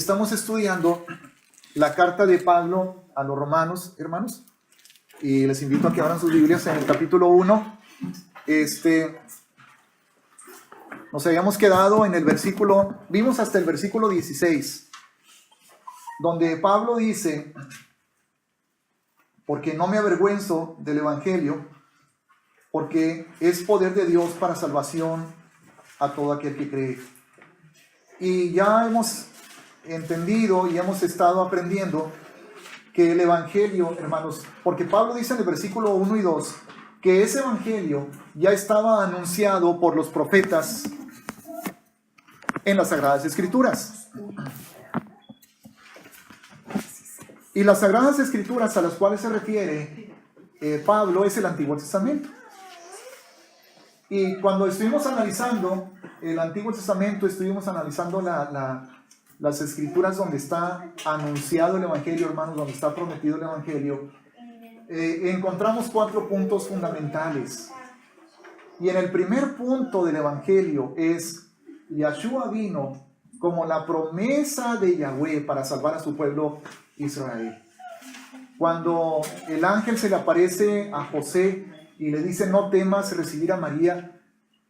Estamos estudiando la carta de Pablo a los romanos, hermanos, y les invito a que abran sus Biblias en el capítulo 1. Nos habíamos quedado en el versículo, vimos hasta el versículo 16, donde Pablo dice: porque no me avergüenzo del evangelio, porque es poder de Dios para salvación a todo aquel que cree. Y ya hemos entendido y hemos estado aprendiendo que el evangelio, hermanos, porque Pablo dice en el versículo 1 y 2 que ese evangelio ya estaba anunciado por los profetas en las Sagradas Escrituras. Y las Sagradas Escrituras a las cuales se refiere Pablo es el Antiguo Testamento. Y cuando estuvimos analizando el Antiguo Testamento, estuvimos analizando las Escrituras donde está anunciado el Evangelio, hermanos, donde está prometido el Evangelio. Encontramos 4 puntos fundamentales. Y en el primer punto del Evangelio es: Yahshua vino como la promesa de Yahweh para salvar a su pueblo Israel. Cuando el ángel se le aparece a José y le dice: no temas recibir a María,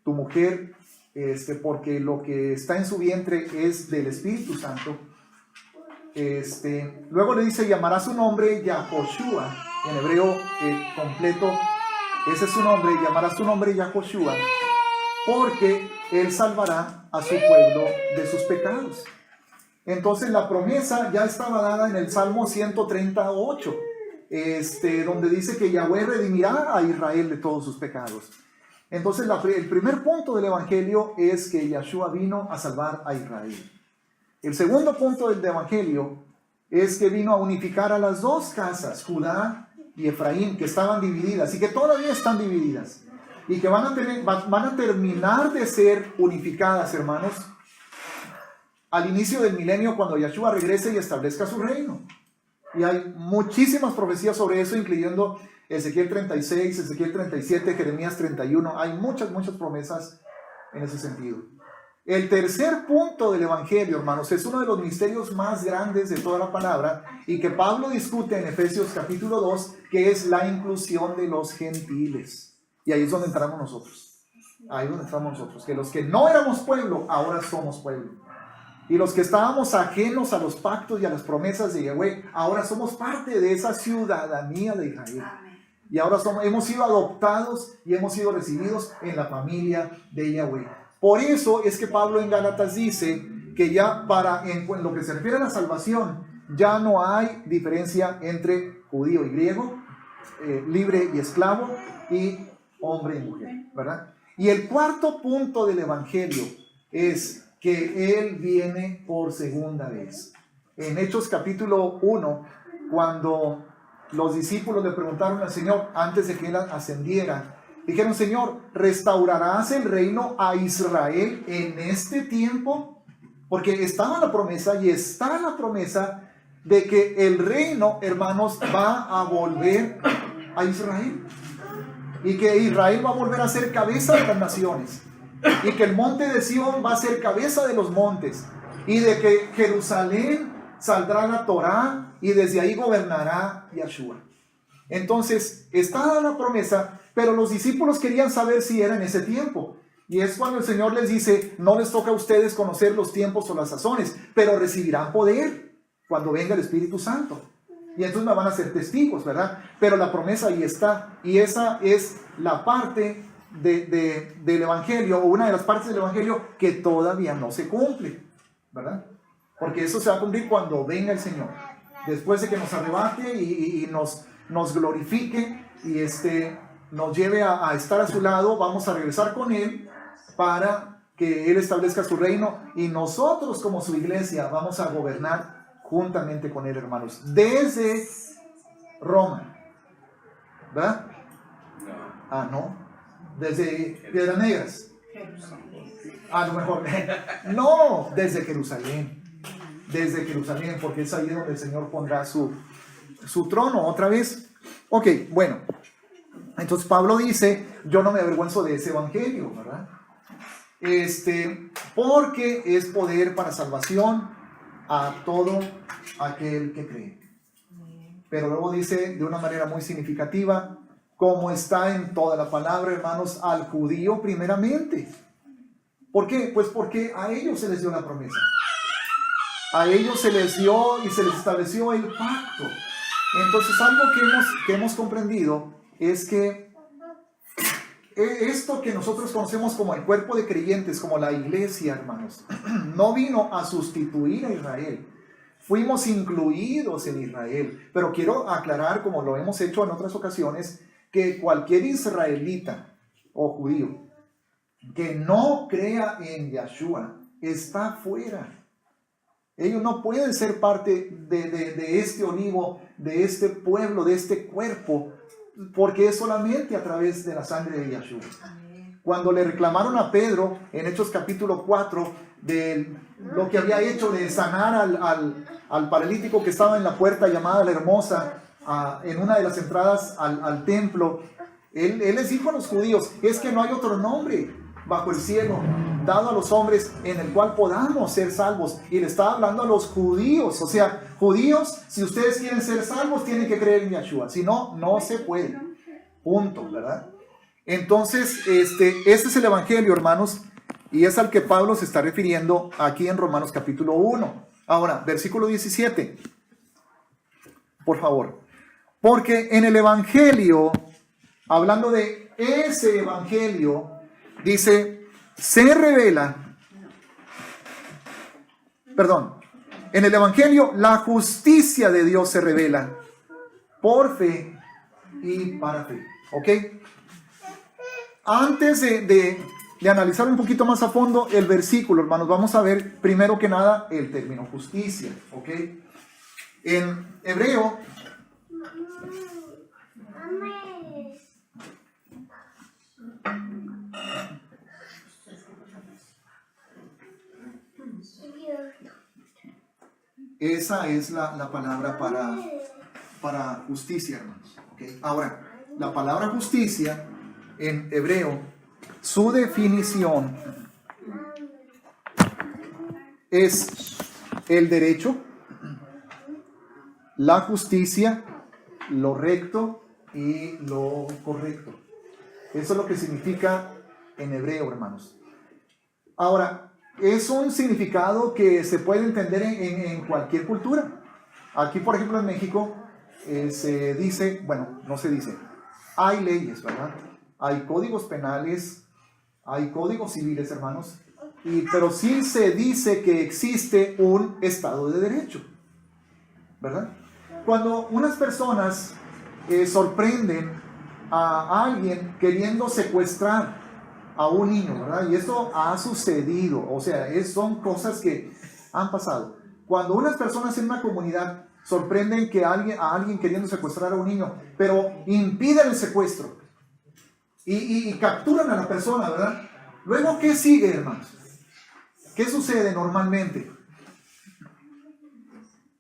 tu mujer, porque lo que está en su vientre es del Espíritu Santo. Luego le dice: llamará su nombre Yahoshua, en hebreo completo, ese es su nombre, llamará su nombre Yahoshua, porque él salvará a su pueblo de sus pecados. Entonces la promesa ya estaba dada en el Salmo 138, donde dice que Yahweh redimirá a Israel de todos sus pecados. Entonces el primer punto del Evangelio es que Yahshua vino a salvar a Israel. El segundo punto del Evangelio es que vino a unificar a las dos casas, Judá y Efraín, que estaban divididas y que todavía están divididas, y que van a terminar de ser unificadas, hermanos, al inicio del milenio, cuando Yahshua regrese y establezca su reino. Y hay muchísimas profecías sobre eso, incluyendo Ezequiel 36, Ezequiel 37, Jeremías 31. Hay muchas promesas en ese sentido. El tercer punto del Evangelio, hermanos, es uno de los misterios más grandes de toda la palabra y que Pablo discute en Efesios capítulo 2, que es la inclusión de los gentiles. Y ahí es donde entramos nosotros. Ahí es donde entramos nosotros. Que los que no éramos pueblo, ahora somos pueblo. Y los que estábamos ajenos a los pactos y a las promesas de Yahweh, ahora somos parte de esa ciudadanía de Israel. Y ahora hemos sido adoptados y hemos sido recibidos en la familia de Yahweh. Por eso es que Pablo en Gálatas dice que ya en lo que se refiere a la salvación, ya no hay diferencia entre judío y griego, libre y esclavo, y hombre y mujer, ¿verdad? Y el cuarto punto del Evangelio es que Él viene por segunda vez. En Hechos capítulo 1, cuando los discípulos le preguntaron al Señor antes de que Él ascendiera, dijeron: Señor, ¿restaurarás el reino a Israel en este tiempo? Porque estaba la promesa y está la promesa de que el reino, hermanos, va a volver a Israel. Y que Israel va a volver a ser cabeza de las naciones. Y que el monte de Sión va a ser cabeza de los montes. Y de que Jerusalén saldrá la Torá y desde ahí gobernará Yahshua. Entonces, está la promesa, pero los discípulos querían saber si era en ese tiempo. Y es cuando el Señor les dice: no les toca a ustedes conocer los tiempos o las sazones, pero recibirán poder cuando venga el Espíritu Santo. Y entonces me van a ser testigos, ¿verdad? Pero la promesa ahí está. Y esa es la parte del Evangelio, o una de las partes del Evangelio que todavía no se cumple, ¿verdad? Porque eso se va a cumplir cuando venga el Señor. Después de que nos arrebate y nos glorifique y nos lleve a estar a su lado, vamos a regresar con Él para que Él establezca su reino, y nosotros como su iglesia vamos a gobernar juntamente con Él, hermanos, desde Roma, ¿verdad? No, desde Piedras Negras, a lo mejor, no, desde Jerusalén, porque es ahí donde el Señor pondrá su trono otra vez. Ok, bueno, entonces Pablo dice: yo no me avergüenzo de ese evangelio, ¿verdad? Porque es poder para salvación a todo aquel que cree. Pero luego dice de una manera muy significativa, como está en toda la palabra, hermanos, al judío primeramente. ¿Por qué? Pues porque a ellos se les dio la promesa. A ellos se les dio y se les estableció el pacto. Entonces, algo que hemos comprendido es que esto que nosotros conocemos como el cuerpo de creyentes, como la iglesia, hermanos, no vino a sustituir a Israel. Fuimos incluidos en Israel. Pero quiero aclarar, como lo hemos hecho en otras ocasiones, que cualquier israelita o judío que no crea en Yahshua está fuera. Ellos no pueden ser parte de este olivo, de este pueblo, de este cuerpo, porque es solamente a través de la sangre de Yahshua. Cuando le reclamaron a Pedro en Hechos capítulo 4 de lo que había hecho de sanar al paralítico que estaba en la puerta llamada La Hermosa, en una de las entradas al templo, él les dijo a los judíos, es que no hay otro nombre bajo el cielo dado a los hombres en el cual podamos ser salvos. Y le estaba hablando a los judíos, o sea, judíos, si ustedes quieren ser salvos tienen que creer en Yahshua, si no, no se puede, punto, ¿verdad? Entonces, este es el evangelio, hermanos, y es al que Pablo se está refiriendo aquí en Romanos capítulo 1. Ahora, versículo 17, por favor, porque en el evangelio, hablando de ese evangelio, dice, se revela, en el evangelio la justicia de Dios se revela por fe y para fe, ¿ok? Antes de analizar un poquito más a fondo el versículo, hermanos, vamos a ver primero que nada el término justicia, ¿ok? En hebreo, esa es la palabra para justicia, hermanos, ¿ok? Ahora, la palabra justicia en hebreo, su definición es el derecho, la justicia, lo recto y lo correcto. Eso es lo que significa en hebreo, hermanos. Ahora, es un significado que se puede entender en cualquier cultura. Aquí, por ejemplo, en México, se dice, bueno, no se dice, hay leyes, ¿verdad? Hay códigos penales, hay códigos civiles, hermanos, pero sí se dice que existe un Estado de Derecho, ¿verdad? Cuando unas personas sorprenden a alguien queriendo secuestrar a un niño, ¿verdad? Y esto ha sucedido, o sea, son cosas que han pasado. Cuando unas personas en una comunidad sorprenden a alguien queriendo secuestrar a un niño, pero impiden el secuestro y capturan a la persona, ¿verdad? Luego, ¿qué sigue, hermanos? ¿Qué sucede normalmente?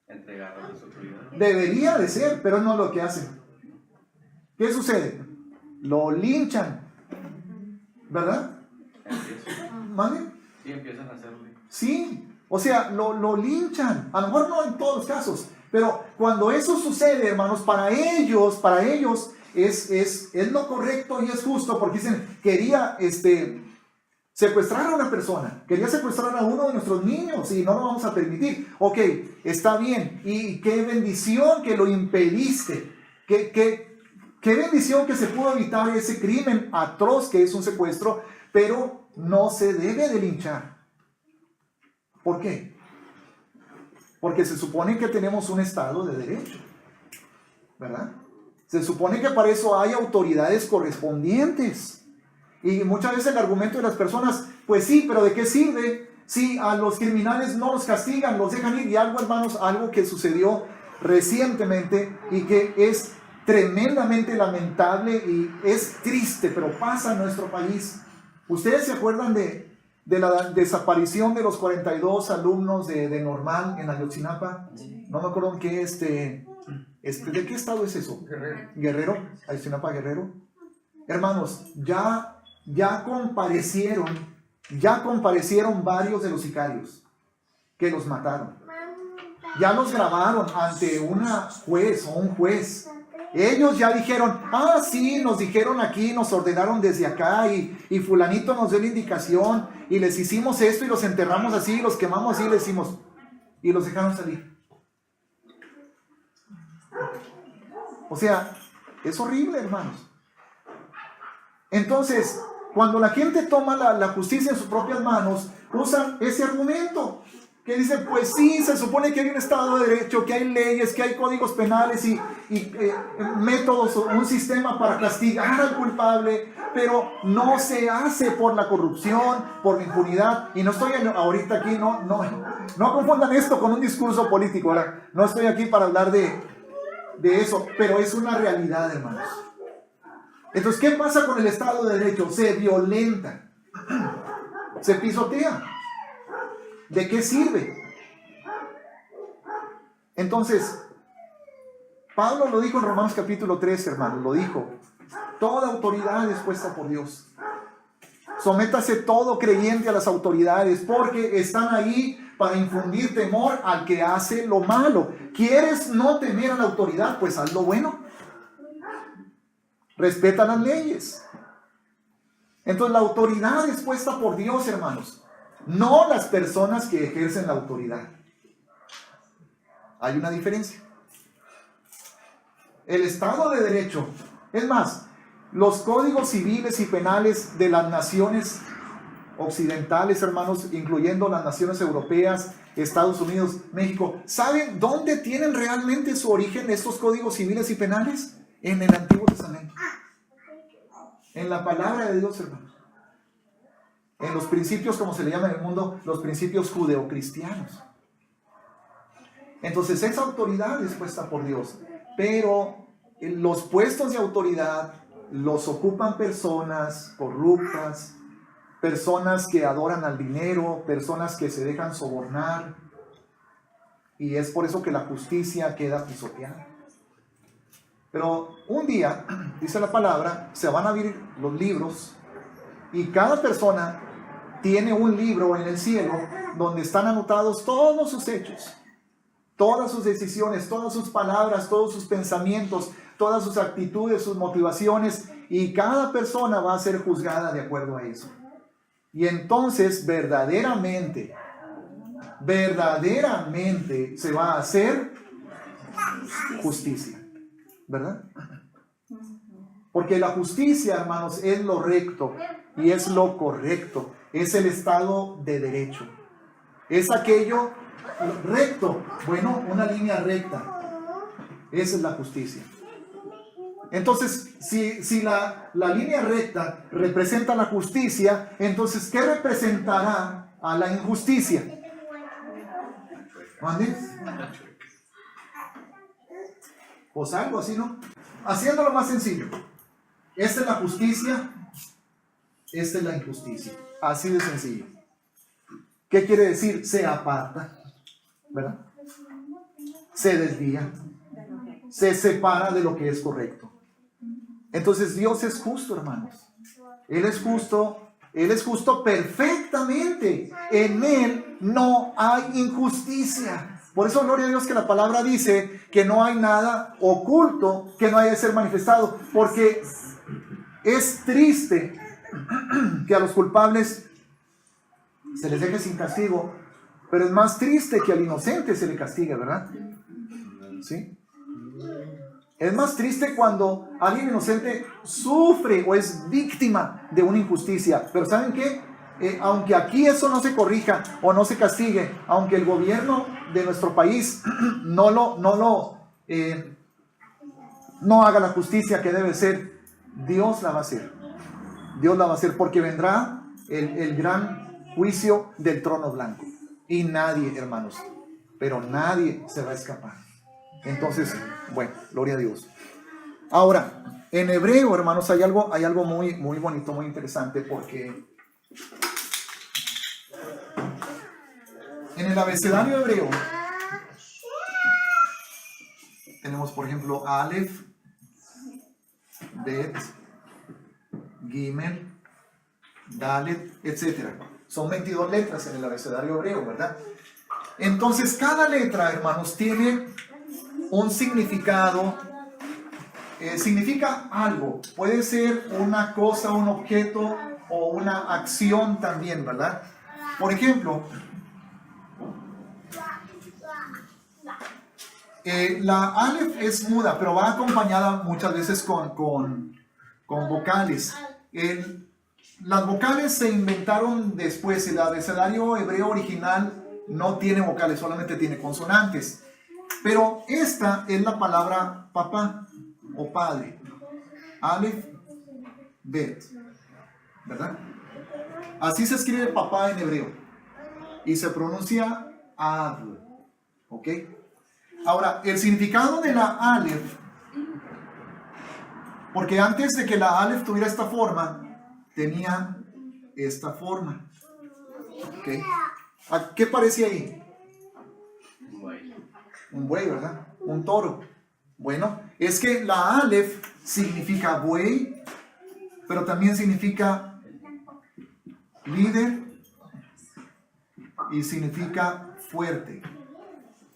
Entregarlo a su autoridad. Debería de ser, pero no es lo que hacen. ¿Qué sucede? Lo linchan, ¿verdad? ¿Vale? Sí, empiezan a hacerlo. Sí, o sea, lo linchan. A lo mejor no en todos los casos, pero cuando eso sucede, hermanos, para ellos es lo correcto y es justo, porque dicen, quería secuestrar a una persona, quería secuestrar a uno de nuestros niños y no lo vamos a permitir. Ok, está bien, y qué bendición que lo impediste, qué bendición que se pudo evitar ese crimen atroz que es un secuestro, pero no se debe de linchar. ¿Por qué? Porque se supone que tenemos un Estado de Derecho, ¿verdad? Se supone que para eso hay autoridades correspondientes. Y muchas veces el argumento de las personas, pues sí, pero ¿de qué sirve si a los criminales no los castigan, los dejan ir? Y algo, hermanos, algo que sucedió recientemente y que es tremendamente lamentable y es triste, pero pasa en nuestro país. ¿Ustedes se acuerdan de la desaparición de los 42 alumnos de Normal en Ayotzinapa? No me acuerdo en qué, ¿de qué estado es eso? Guerrero, Ayotzinapa, Guerrero. Hermanos, ya comparecieron varios de los sicarios que los mataron. ya los grabaron ante una juez o un juez. Ellos ya dijeron, sí, nos dijeron aquí, nos ordenaron desde acá y fulanito nos dio la indicación y les hicimos esto y los enterramos así, los quemamos así, les hicimos, y los dejaron salir. O sea, es horrible, hermanos. Entonces, cuando la gente toma la justicia en sus propias manos, usan ese argumento que dice, pues sí, se supone que hay un Estado de Derecho, que hay leyes, que hay códigos penales y métodos, un sistema para castigar al culpable, pero no se hace por la corrupción, por la impunidad. Y no estoy ahorita aquí, no confundan esto con un discurso político, ¿verdad? No estoy aquí para hablar de eso, pero es una realidad, hermanos. Entonces, ¿qué pasa con el Estado de Derecho? Se violenta, se pisotea. ¿De qué sirve? Entonces, Pablo lo dijo en Romanos capítulo 3, hermano, lo dijo. Toda autoridad es puesta por Dios. Sométase todo creyente a las autoridades, porque están ahí para infundir temor al que hace lo malo. ¿Quieres no temer a la autoridad? Pues haz lo bueno. Respeta las leyes. Entonces la autoridad es puesta por Dios, hermanos. No las personas que ejercen la autoridad. Hay una diferencia. El Estado de Derecho, es más, los códigos civiles y penales de las naciones occidentales, hermanos, incluyendo las naciones europeas, Estados Unidos, México, ¿saben dónde tienen realmente su origen estos códigos civiles y penales? En el Antiguo Testamento. En la palabra de Dios, hermanos. En los principios, como se le llama en el mundo, los principios judeocristianos. Entonces, esa autoridad es puesta por Dios. Pero los puestos de autoridad los ocupan personas corruptas, personas que adoran al dinero, personas que se dejan sobornar. Y es por eso que la justicia queda pisoteada. Pero un día, dice la palabra, se van a abrir los libros y cada persona tiene un libro en el cielo donde están anotados todos sus hechos, todas sus decisiones, todas sus palabras, todos sus pensamientos, todas sus actitudes, sus motivaciones, y cada persona va a ser juzgada de acuerdo a eso. Y entonces verdaderamente se va a hacer justicia, ¿verdad? Porque la justicia, hermanos, es lo recto y es lo correcto. Es el Estado de Derecho. Es aquello recto. Bueno, una línea recta. Esa es la justicia. Entonces, si la línea recta representa la justicia, entonces, ¿qué representará a la injusticia? ¿Mande? Pues algo así, ¿no? Haciéndolo más sencillo. Esta es la justicia, esta es la injusticia. Así de sencillo. ¿Qué quiere decir? Se aparta, ¿verdad? Se desvía, se separa de lo que es correcto. Entonces Dios es justo, hermanos. Él es justo perfectamente. En Él no hay injusticia. Por eso, gloria a Dios, que la palabra dice que no hay nada oculto que no haya de ser manifestado. Porque es triste que a los culpables se les deje sin castigo, pero es más triste que al inocente se le castigue, ¿verdad? ¿Sí? Es más triste cuando alguien inocente sufre o es víctima de una injusticia. Pero ¿saben qué? Aunque aquí eso no se corrija o no se castigue, aunque el gobierno de nuestro país no haga la justicia que debe ser, Dios la va a hacer. Dios la va a hacer, porque vendrá el gran juicio del trono blanco. Y nadie, hermanos, pero nadie se va a escapar. Entonces, bueno, gloria a Dios. Ahora, en hebreo, hermanos, hay algo muy, muy bonito, muy interesante, porque en el abecedario hebreo tenemos, por ejemplo, Aleph, Bet, Gimel, Dalet, etc. Son 22 letras en el abecedario hebreo, ¿verdad? Entonces, cada letra, hermanos, tiene un significado. Significa algo. Puede ser una cosa, un objeto o una acción también, ¿verdad? Por ejemplo, la Aleph es muda, pero va acompañada muchas veces con vocales. Las vocales se inventaron después. El abecedario hebreo original no tiene vocales, solamente tiene consonantes. Pero esta es la palabra papá o padre. Aleph, Bet, ¿verdad? Así se escribe papá en hebreo. Y se pronuncia Ab. ¿Ok? Ahora, el significado de la Aleph, porque antes de que la Aleph tuviera esta forma, tenía esta forma. ¿Ok? ¿Qué parece ahí? Un buey, ¿verdad? Un toro. Bueno, es que la Aleph significa buey, pero también significa líder y significa fuerte.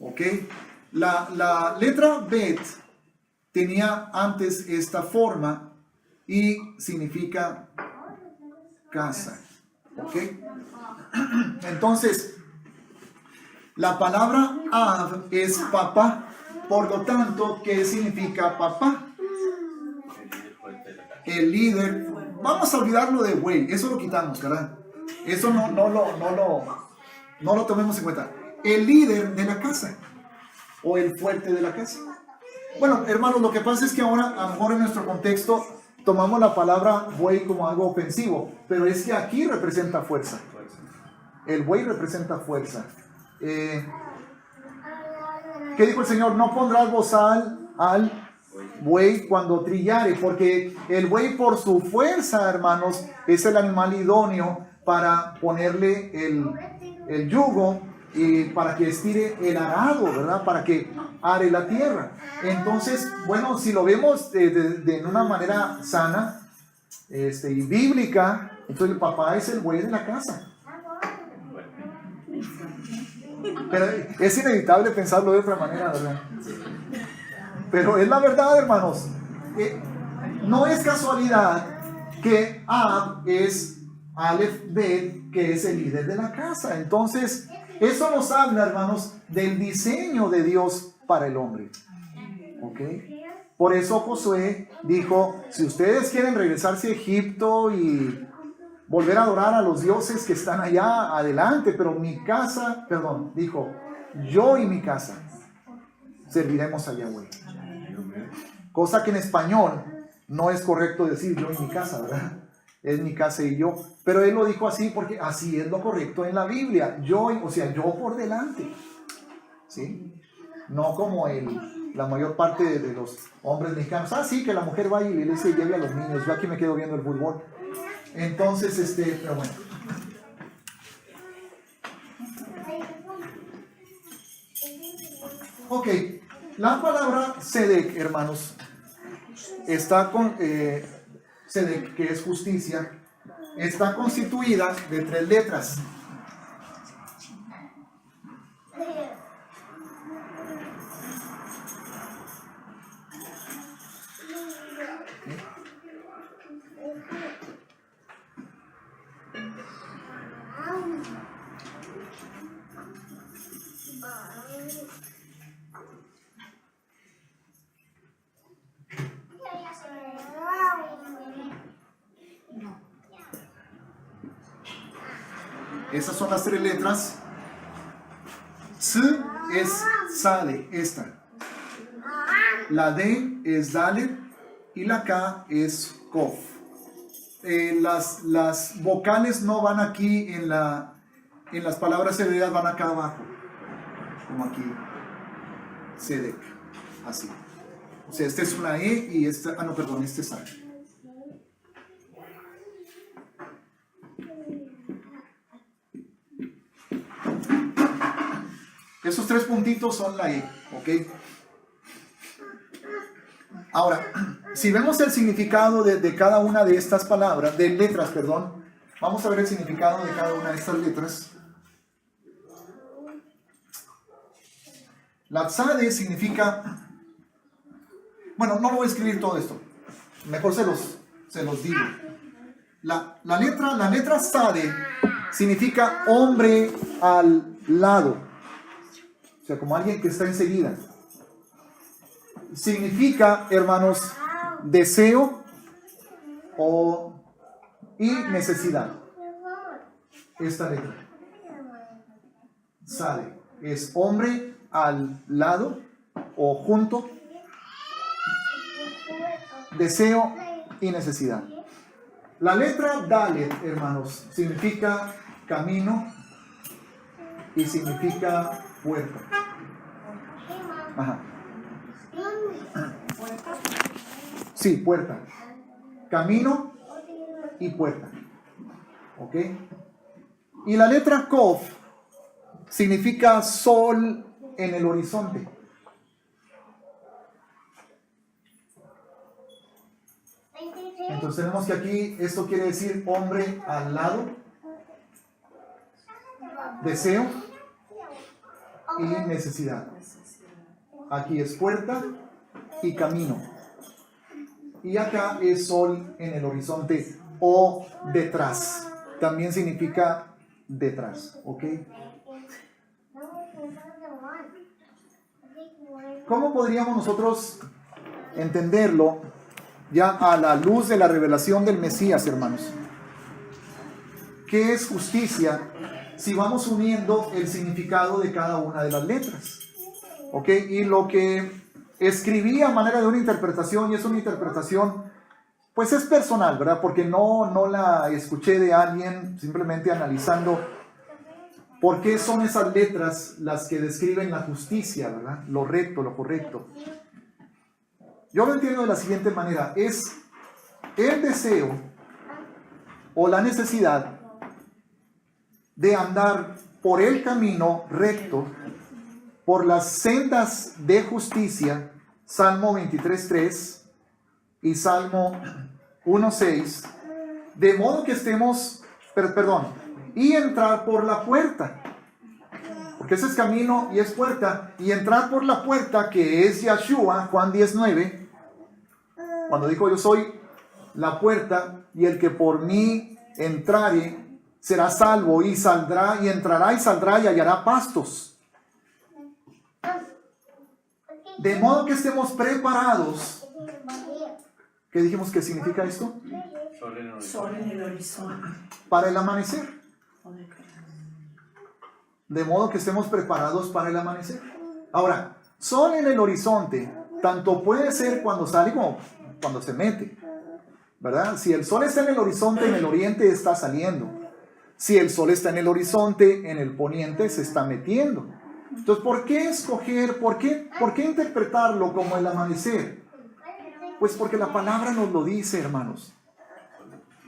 ¿Ok? La letra Bet tenía antes esta forma y significa casa. ¿Ok? Entonces, la palabra Ab es papá. Por lo tanto, ¿qué significa papá? El líder. Vamos a olvidarlo de güey. Eso lo quitamos, ¿verdad? Eso no lo tomemos en cuenta. El líder de la casa. O el fuerte de la casa. Bueno, hermanos, lo que pasa es que ahora, a lo mejor en nuestro contexto, tomamos la palabra buey como algo ofensivo. Pero es que aquí representa fuerza. El buey representa fuerza. ¿Qué dijo el Señor? No pondrás bozal al buey cuando trillare, porque el buey por su fuerza, hermanos, es el animal idóneo para ponerle el yugo y para que estire el arado, ¿verdad? Para que are la tierra. Entonces, bueno, si lo vemos de una manera sana y bíblica, entonces el papá es el buey de la casa. Pero es inevitable pensarlo de otra manera, ¿verdad? Pero es la verdad, hermanos. No es casualidad que Ab es Aleph Bet, que es el líder de la casa. Entonces, eso nos habla, hermanos, del diseño de Dios para el hombre. ¿Ok? Por eso Josué dijo, si ustedes quieren regresarse a Egipto y volver a adorar a los dioses que están allá, adelante, pero mi casa, perdón, dijo, yo y mi casa serviremos a Yahweh. Cosa que en español no es correcto decir yo y mi casa, ¿verdad? Es mi casa y yo. Pero él lo dijo así porque así es lo correcto en la Biblia. Yo, o sea, yo por delante. ¿Sí? No como la mayor parte de los hombres mexicanos. Ah, sí, que la mujer vaya y le dice, lleve a los niños. Yo aquí me quedo viendo el fútbol. Entonces, pero bueno. Ok, la palabra Sedec, hermanos, está con Sedec, que es justicia, está constituida de 3 letras. Esas son las 3 letras. S es Sade, esta. La D es Dalet y la K es Kof. Las vocales no van aquí en las palabras hebreas, van acá abajo. Como aquí. Sedec. Así. O sea, esta es una E y esta... Ah, no, perdón, este es A. Esos 3 puntitos son la E, ¿ok? Ahora, si vemos el significado de cada una de estas palabras, de letras, perdón, vamos a ver el significado de cada una de estas letras. La tzade significa, bueno, no voy a escribir todo esto, mejor se los digo. La letra tzade significa hombre al lado, o sea, como alguien que está enseguida. Significa, hermanos, deseo y necesidad. Esta letra tzade es hombre al lado o junto, deseo y necesidad. La letra dalet, hermanos, significa camino y significa puerta. Ajá. Sí, puerta. Camino y puerta. ¿Ok? Y la letra kof significa sol en el horizonte. Entonces tenemos que aquí, esto quiere decir hombre al lado, deseo y necesidad. Aquí es puerta y camino. Y acá es sol en el horizonte o detrás. También significa detrás, ¿ok? ¿Cómo podríamos nosotros entenderlo ya a la luz de la revelación del Mesías, hermanos? ¿Qué es justicia si vamos uniendo el significado de cada una de las letras? ¿Ok? Y lo que escribí a manera de una interpretación, y es una interpretación, pues es personal, ¿verdad? Porque no la escuché de alguien, simplemente analizando por qué son esas letras las que describen la justicia, ¿verdad? Lo recto, lo correcto. Yo lo entiendo de la siguiente manera: es el deseo o la necesidad de andar por el camino recto, por las sendas de justicia, Salmo 23:3 y Salmo 1:6, de modo que estemos, y entrar por la puerta, porque ese es camino y es puerta, y entrar por la puerta que es Yeshua, Juan 10:9, cuando dijo: yo soy la puerta, y el que por mí entrare será salvo, y saldrá y entrará y saldrá y hallará pastos. De modo que estemos preparados. ¿Qué dijimos que significa esto? Sol en el horizonte. Para el amanecer. De modo que estemos preparados para el amanecer. Ahora, sol en el horizonte, tanto puede ser cuando sale como cuando se mete, ¿verdad? Si el sol está en el horizonte, en el oriente está saliendo. Si el sol está en el horizonte, en el poniente se está metiendo. Entonces, ¿por qué escoger, por qué interpretarlo como el amanecer? Pues porque la palabra nos lo dice, hermanos.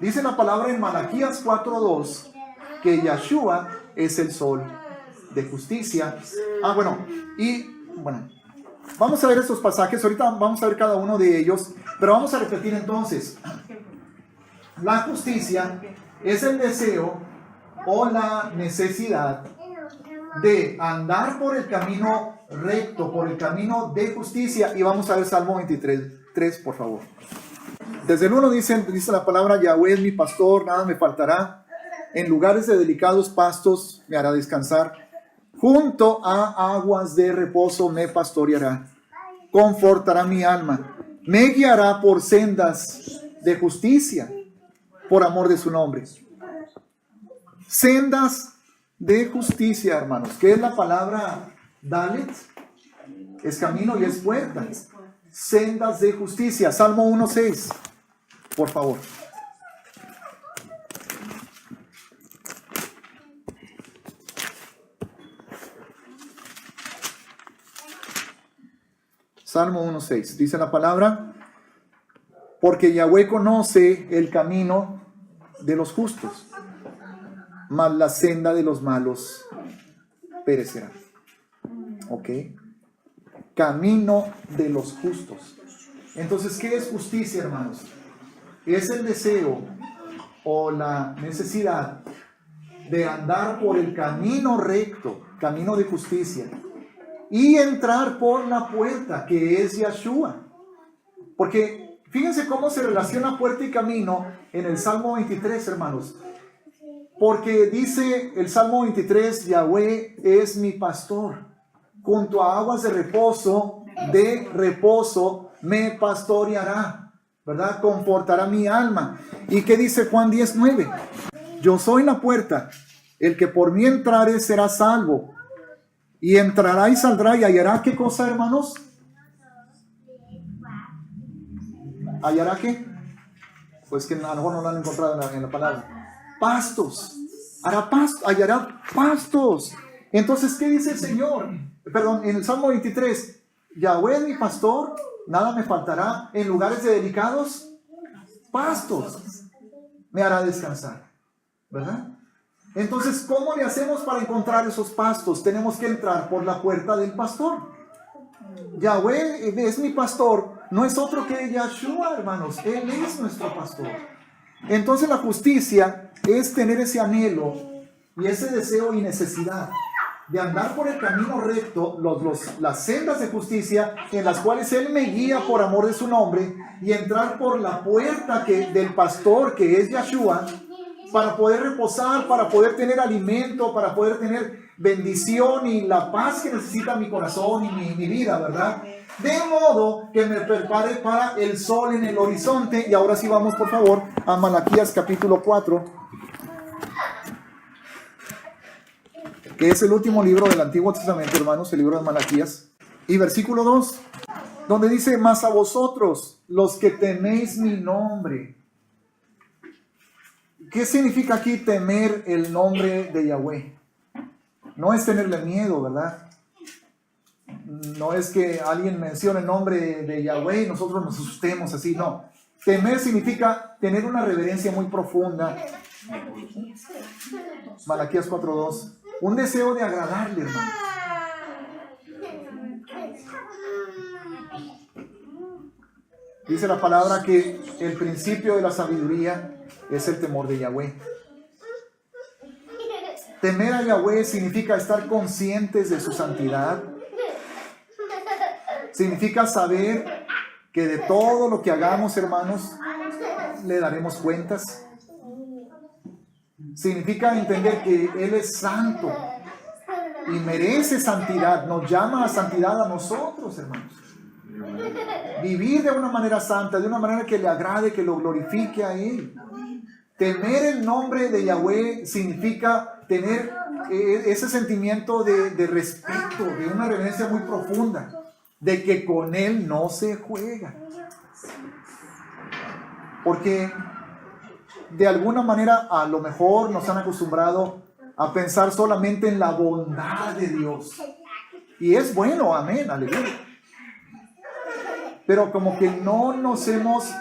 Dice la palabra en Malaquías 4:2 que Yeshua es el sol de justicia. Vamos a ver estos pasajes. Ahorita vamos a ver cada uno de ellos, pero vamos a repetir entonces. La justicia es el deseo o la necesidad de andar por el camino recto, por el camino de justicia. Y vamos a ver Salmo 23:3, por favor. Desde el 1 dice la palabra: Yahweh es mi pastor, nada me faltará. En lugares de delicados pastos me hará descansar. Junto a aguas de reposo me pastoreará. Confortará mi alma. Me guiará por sendas de justicia, por amor de su nombre. Sendas de justicia, hermanos. ¿Qué es la palabra Dalet? Es camino y es puerta. Sendas de justicia. Salmo 1:6, por favor. Salmo 1:6. Dice la palabra: porque Yahweh conoce el camino de los justos, mas la senda de los malos perecerá. ¿Ok? Camino de los justos. Entonces, ¿qué es justicia, hermanos? Es el deseo o la necesidad de andar por el camino recto, camino de justicia, y entrar por la puerta, que es Yeshua. Porque fíjense cómo se relaciona puerta y camino en el Salmo 23, hermanos. Porque dice el Salmo 23, Yahweh es mi pastor, junto a aguas de reposo me pastoreará, ¿verdad? Confortará mi alma. ¿Y qué dice Juan 10:9? Yo soy la puerta, el que por mí entrare será salvo, y entrará y saldrá y hallará, ¿qué cosa, hermanos? ¿Hallará qué? Pues que a lo mejor no lo han encontrado en la palabra. Pastos. Hallará pastos. Entonces, ¿qué dice el Señor? Perdón, en el Salmo 23, Yahweh es mi pastor, nada me faltará. En lugares de delicados pastos me hará descansar, ¿verdad? Entonces, ¿cómo le hacemos para encontrar esos pastos? Tenemos que entrar por la puerta del pastor. Yahweh es mi pastor, no es otro que Yeshua, hermanos. Él es nuestro pastor. Entonces la justicia es tener ese anhelo y ese deseo y necesidad de andar por el camino recto, las sendas de justicia en las cuales Él me guía por amor de su nombre, y entrar por la puerta del pastor, que es Yeshua, para poder reposar, para poder tener alimento, para poder tener bendición y la paz que necesita mi corazón y mi vida, ¿verdad? De modo que me prepare para el sol en el horizonte. Y ahora sí vamos, por favor, a Malaquías capítulo 4, que es el último libro del Antiguo Testamento, hermanos, el libro de Malaquías. Y versículo 2, donde dice: mas a vosotros, los que teméis mi nombre. ¿Qué significa aquí temer el nombre de Yahweh? No es tenerle miedo, ¿verdad? No es que alguien mencione el nombre de Yahweh y nosotros nos asustemos así, no. Temer significa tener una reverencia muy profunda. Malaquías 4:2. Un deseo de agradarle, hermano. Dice la palabra que el principio de la sabiduría es el temor de Yahweh. Temer a Yahweh significa estar conscientes de su santidad. Significa saber que de todo lo que hagamos, hermanos, le daremos cuentas. Significa entender que Él es santo y merece santidad. Nos llama a santidad a nosotros, hermanos. Vivir de una manera santa, de una manera que le agrade, que lo glorifique a Él. Temer el nombre de Yahweh significa tener ese sentimiento de respeto, de una reverencia muy profunda, de que con Él no se juega. Porque de alguna manera a lo mejor nos han acostumbrado a pensar solamente en la bondad de Dios. Y es bueno, amén, aleluya. Pero como que no nos hemos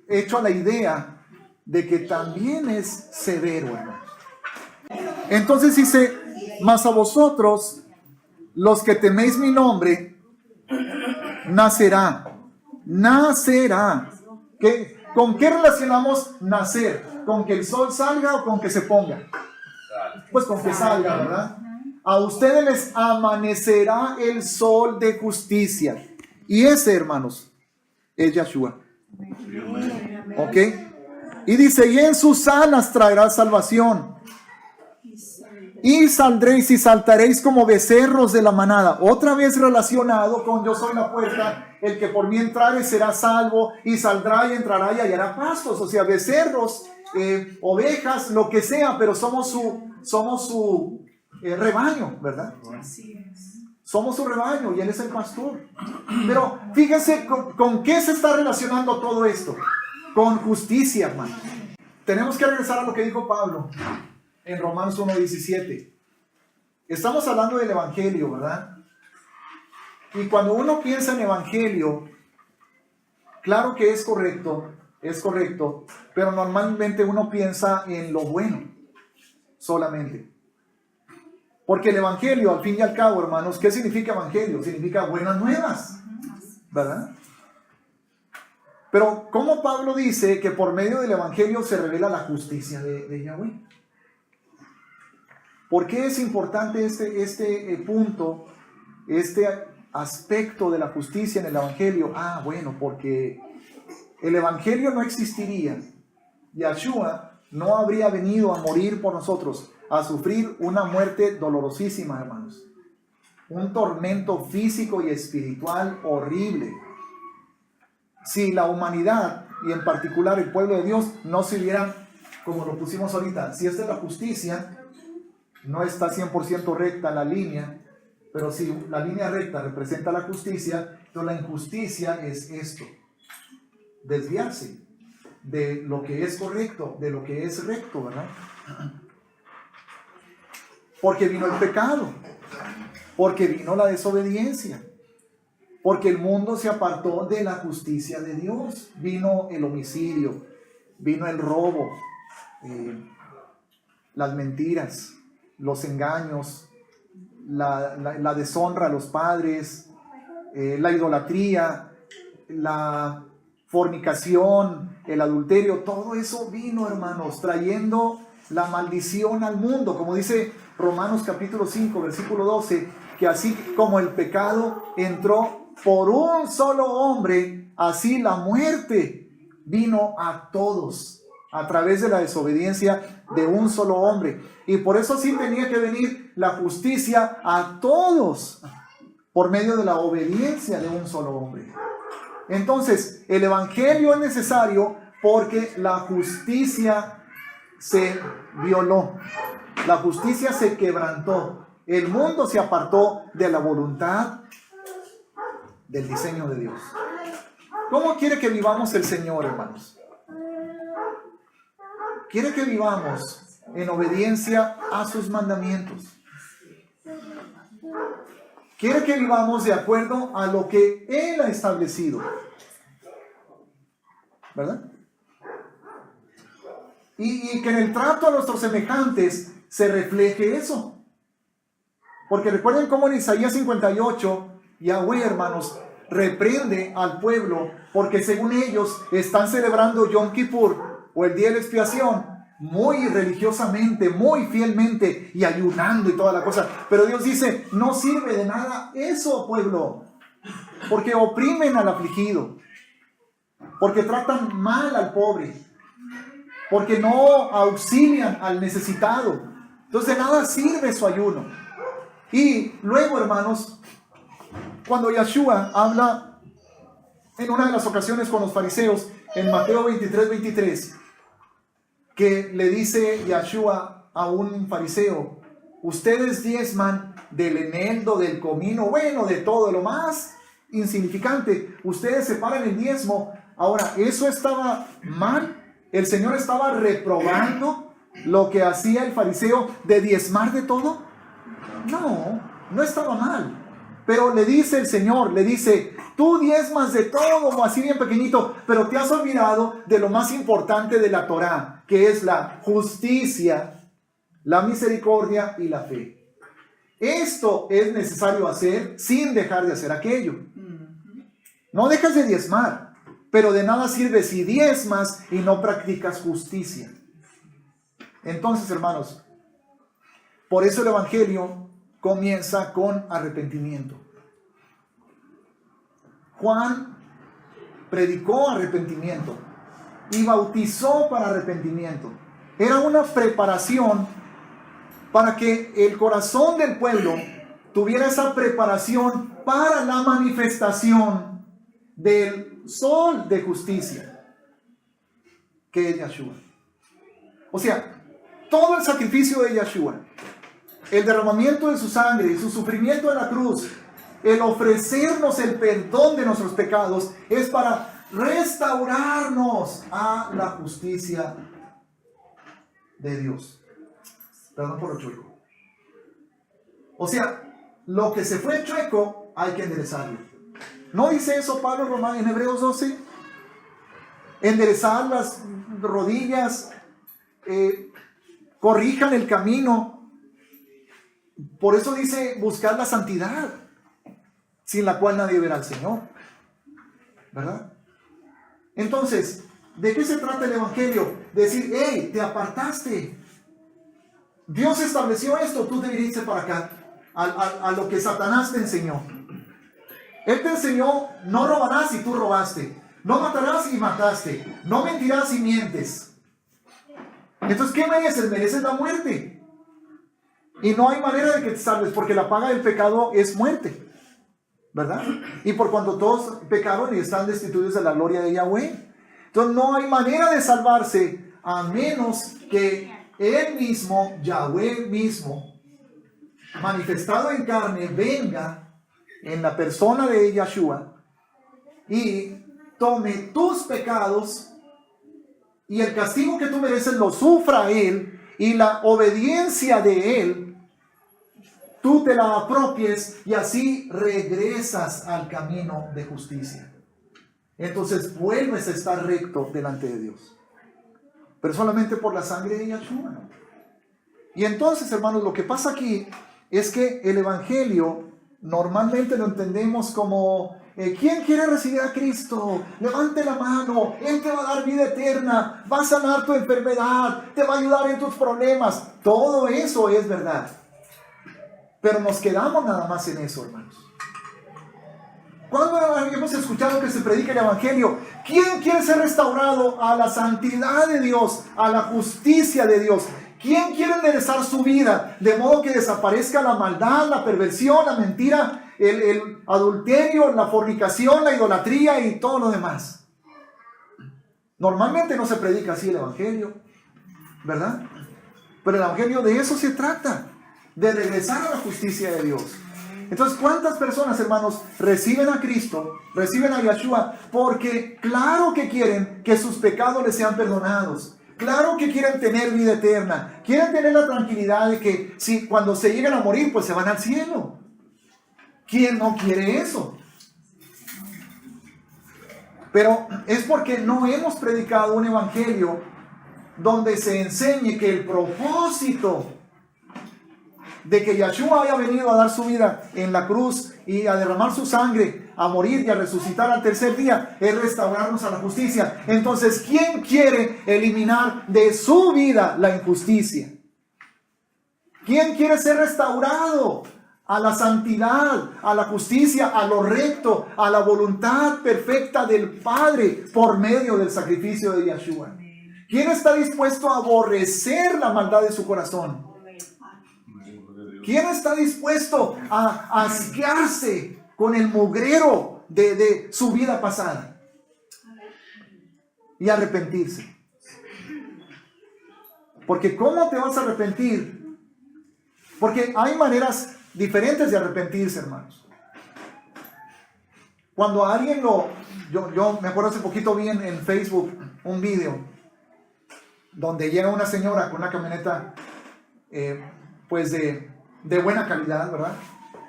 hecho a la idea de que también es severo, hermanos. Entonces dice: mas a vosotros, los que teméis mi nombre, nacerá. ¿Con qué relacionamos nacer? ¿Con que el sol salga o con que se ponga? Pues con que salga, ¿verdad? A ustedes les amanecerá el sol de justicia. Y ese, hermanos, es Yeshua. ¿Ok? Y dice: y en sus alas traerá salvación. Y saldréis y saltaréis como becerros de la manada. Otra vez relacionado con yo soy la puerta. El que por mí entrare será salvo, y saldrá y entrará y hallará pastos. O sea, becerros, ovejas, lo que sea, pero somos su rebaño, ¿verdad? Así es. Somos su rebaño y Él es el pastor. Pero fíjense con qué se está relacionando todo esto. Con justicia, hermano. Tenemos que regresar a lo que dijo Pablo en Romanos 1:17. Estamos hablando del Evangelio, ¿verdad? Y cuando uno piensa en Evangelio, claro que es correcto, pero normalmente uno piensa en lo bueno solamente. Porque el Evangelio, al fin y al cabo, hermanos, ¿qué significa Evangelio? Significa buenas nuevas, ¿verdad? Pero ¿cómo Pablo dice que por medio del Evangelio se revela la justicia de Yahweh? ¿Por qué es importante este punto, este aspecto de la justicia en el Evangelio? Bueno, porque el Evangelio no existiría. Yeshua no habría venido a morir por nosotros, a sufrir una muerte dolorosísima, hermanos. Un tormento físico y espiritual horrible. Si la humanidad, y en particular el pueblo de Dios, no se hubieran, como lo pusimos ahorita, si esta es la justicia, no está 100% recta la línea, pero si la línea recta representa la justicia, entonces la injusticia es esto: desviarse de lo que es correcto, de lo que es recto, ¿verdad? Porque vino el pecado, porque vino la desobediencia, porque el mundo se apartó de la justicia de Dios. Vino el homicidio, vino el robo, las mentiras, los engaños, la deshonra a los padres, la idolatría, la fornicación, el adulterio. Todo eso vino, hermanos, trayendo la maldición al mundo, como dice Romanos capítulo 5, versículo 12, que así como el pecado entró por un solo hombre, así la muerte vino a todos, a través de la desobediencia de un solo hombre. Y por eso sí tenía que venir la justicia a todos, por medio de la obediencia de un solo hombre. Entonces, el Evangelio es necesario porque la justicia se violó, la justicia se quebrantó, el mundo se apartó de la voluntad del diseño de Dios. ¿Cómo quiere que vivamos el Señor, hermanos? Quiere que vivamos en obediencia a sus mandamientos. Quiere que vivamos de acuerdo a lo que Él ha establecido, ¿verdad? Y que en el trato a nuestros semejantes se refleje eso. Porque recuerden cómo en Isaías 58, Yahweh, hermanos, reprende al pueblo porque según ellos están celebrando Yom Kippur o el día de la expiación muy religiosamente, muy fielmente y ayunando y toda la cosa. Pero Dios dice, no sirve de nada eso, pueblo, porque oprimen al afligido, porque tratan mal al pobre, porque no auxilian al necesitado. Entonces de nada sirve su ayuno. Y luego, hermanos, cuando Yeshua habla en una de las ocasiones con los fariseos, en Mateo 23, que le dice Yeshua a un fariseo, ustedes diezman del eneldo, del comino, bueno, de todo lo más insignificante, ustedes separan el diezmo. Ahora, ¿eso estaba mal? ¿El Señor estaba reprobando lo que hacía el fariseo de diezmar de todo? No, no estaba mal. Pero le dice el Señor, le dice, tú diezmas de todo, como así bien pequeñito, pero te has olvidado de lo más importante de la Torá, que es la justicia, la misericordia y la fe. Esto es necesario hacer sin dejar de hacer aquello. No dejas de diezmar, pero de nada sirve si diezmas y no practicas justicia. Entonces, hermanos, por eso el Evangelio comienza con arrepentimiento. Juan predicó arrepentimiento y bautizó para arrepentimiento. Era una preparación para que el corazón del pueblo tuviera esa preparación para la manifestación del sol de justicia, que es Yeshua. O sea, todo el sacrificio de Yeshua, el derramamiento de su sangre, su sufrimiento en la cruz, el ofrecernos el perdón de nuestros pecados, es para restaurarnos a la justicia de Dios. Perdón por lo chueco. O sea, lo que se fue chueco hay que enderezarlo. ¿No dice eso Pablo en Hebreos 12? Enderezar las rodillas, corrijan el camino. Por eso dice buscar la santidad, sin la cual nadie verá al Señor, ¿verdad? Entonces, ¿de qué se trata el Evangelio? Decir, hey, te apartaste, Dios estableció esto, tú deberías irte para acá, a lo que Satanás te enseñó. Él te enseñó, no robarás y tú robaste, no matarás y mataste, no mentirás y mientes. Entonces, ¿qué mereces? Mereces la muerte. Y no hay manera de que te salves, porque la paga del pecado es muerte, ¿verdad? Y por cuanto todos pecaron y están destituidos de la gloria de Yahweh. Entonces no hay manera de salvarse a menos que Él mismo, Yahweh mismo, manifestado en carne, venga en la persona de Yahshua y tome tus pecados y el castigo que tú mereces lo sufra Él y la obediencia de Él tú te la apropies y así regresas al camino de justicia. Entonces vuelves a estar recto delante de Dios. Pero solamente por la sangre de Yahshua. Y entonces, hermanos, lo que pasa aquí es que el Evangelio normalmente lo entendemos como ¿quién quiere recibir a Cristo? Levante la mano, Él te va a dar vida eterna, va a sanar tu enfermedad, te va a ayudar en tus problemas. Todo eso es verdad. Pero nos quedamos nada más en eso, hermanos. ¿Cuándo hemos escuchado que se predica el Evangelio? ¿Quién quiere ser restaurado a la santidad de Dios, a la justicia de Dios? ¿Quién quiere enderezar su vida de modo que desaparezca la maldad, la perversión, la mentira, el adulterio, la fornicación, la idolatría y todo lo demás? Normalmente no se predica así el Evangelio, ¿verdad? Pero el Evangelio de eso se trata, de regresar a la justicia de Dios. Entonces, ¿cuántas personas, hermanos, reciben a Cristo, reciben a Yahshua? Porque claro que quieren que sus pecados les sean perdonados. Claro que quieren tener vida eterna. Quieren tener la tranquilidad de que si cuando se llegan a morir, pues se van al cielo. ¿Quién no quiere eso? Pero es porque no hemos predicado un evangelio donde se enseñe que el propósito de que Yahshua haya venido a dar su vida en la cruz y a derramar su sangre, a morir y a resucitar al tercer día, es restaurarnos a la justicia. Entonces, ¿quién quiere eliminar de su vida la injusticia? ¿Quién quiere ser restaurado a la santidad, a la justicia, a lo recto, a la voluntad perfecta del Padre por medio del sacrificio de Yahshua? ¿Quién está dispuesto a aborrecer la maldad de su corazón? ¿Quién está dispuesto a asquearse con el mugrero de su vida pasada? Y arrepentirse. Porque ¿cómo te vas a arrepentir? Porque hay maneras diferentes de arrepentirse, hermanos. Cuando a alguien yo me acuerdo hace poquito vi en Facebook un video donde llega una señora con una camioneta pues de buena calidad, ¿verdad?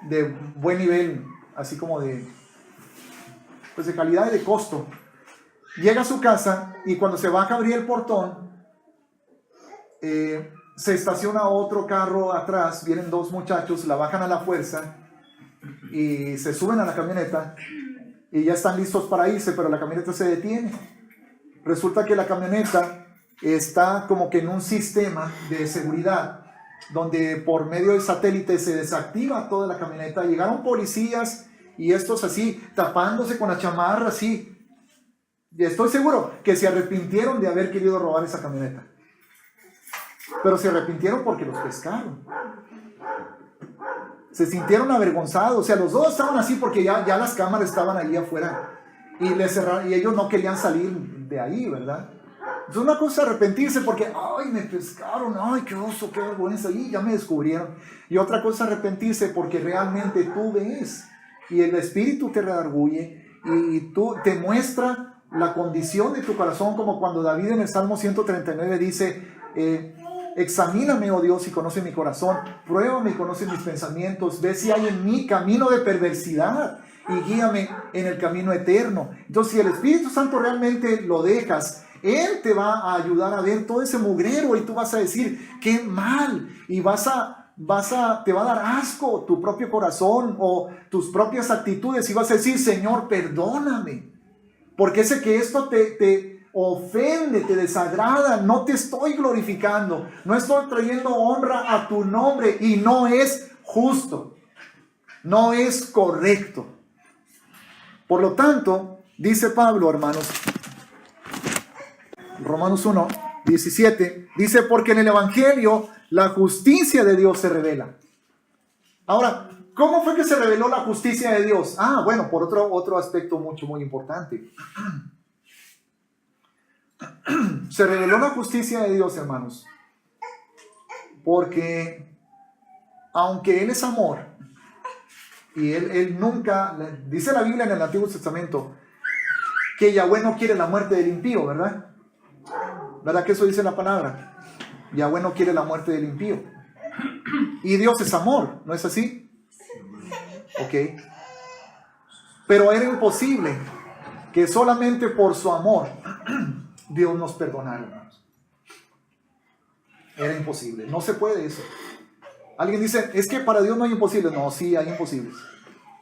De buen nivel, así como de calidad y de costo. Llega a su casa y cuando se va a abrir el portón, se estaciona otro carro atrás, vienen dos muchachos, la bajan a la fuerza y se suben a la camioneta y ya están listos para irse, pero la camioneta se detiene. Resulta que la camioneta está como que en un sistema de seguridad donde por medio del satélite se desactiva toda la camioneta. Llegaron policías y estos así, tapándose con la chamarra así. Y estoy seguro que se arrepintieron de haber querido robar esa camioneta. Pero se arrepintieron porque los pescaron. Se sintieron avergonzados. O sea, los dos estaban así porque ya las cámaras estaban ahí afuera. Y ellos no querían salir de ahí, ¿verdad? Es una cosa arrepentirse porque, ay, me pescaron, ay, qué oso, qué vergüenza, y ya me descubrieron. Y otra cosa arrepentirse porque realmente tú ves y el Espíritu te redarguye y tú te muestra la condición de tu corazón, como cuando David en el Salmo 139 dice, examíname, oh Dios, y conoce mi corazón, pruébame y conoce mis pensamientos, ve si hay en mí camino de perversidad y guíame en el camino eterno. Entonces, si el Espíritu Santo realmente lo dejas, Él te va a ayudar a ver todo ese mugrero y tú vas a decir, qué mal, y te va a dar asco tu propio corazón o tus propias actitudes y vas a decir, Señor, perdóname, porque sé que esto te ofende, te desagrada, no te estoy glorificando, no estoy trayendo honra a tu nombre y no es justo, no es correcto. Por lo tanto, dice Pablo, hermanos, Romanos 1, 17, dice, porque en el Evangelio la justicia de Dios se revela. Ahora, ¿cómo fue que se reveló la justicia de Dios? Bueno, por otro aspecto muy importante. Se reveló la justicia de Dios, hermanos, porque aunque Él es amor, y Él nunca, dice la Biblia en el Antiguo Testamento, que Yahweh no quiere la muerte del impío, ¿verdad? ¿Verdad que eso dice la palabra? Yahweh no quiere la muerte del impío. Y Dios es amor, ¿no es así? Ok. Pero era imposible que solamente por su amor Dios nos perdonara, hermanos. Era imposible, no se puede eso. Alguien dice, es que para Dios no hay imposibles. No, sí hay imposibles.